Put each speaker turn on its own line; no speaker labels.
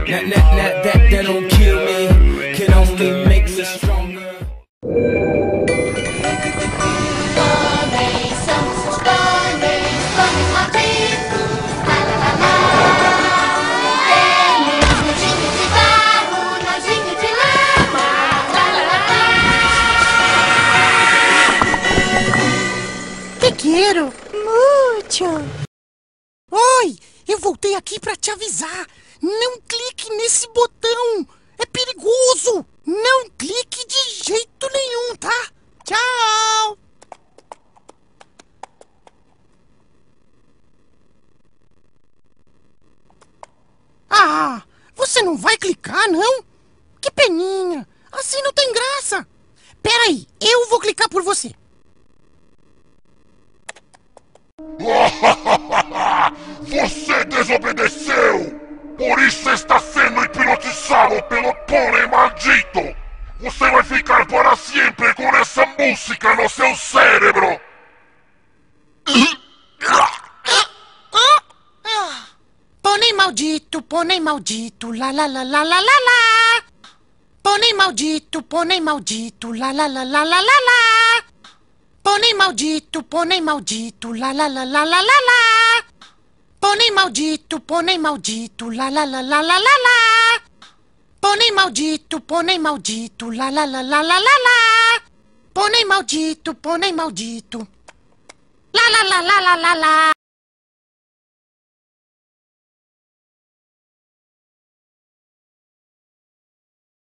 That don't kill me, can only make me stronger.
Quero muito. Oi, eu voltei aqui pra te avisar. Não clique nesse botão. É perigoso. Não clique de jeito nenhum, tá? Tchau. Ah, você não vai clicar, não? Que peninha. Assim não tem graça. Peraí, eu vou clicar por você.
Você desobedeceu! Por isso está sendo hipnotizado pelo pônei maldito! Você vai ficar para sempre com essa música no seu cérebro!
Pônei maldito, lá lá lá lá lá lá lá. Pônei maldito, lá lá lá lá lá lá lá. Pônei maldito, lá lá lá lá lá lá lá. Pônei maldito, lá lá lá lá lá lá lá. Pônei maldito, lá lá lá lá lá lá lá. Pônei maldito, lá lá lá lá lá lá lá.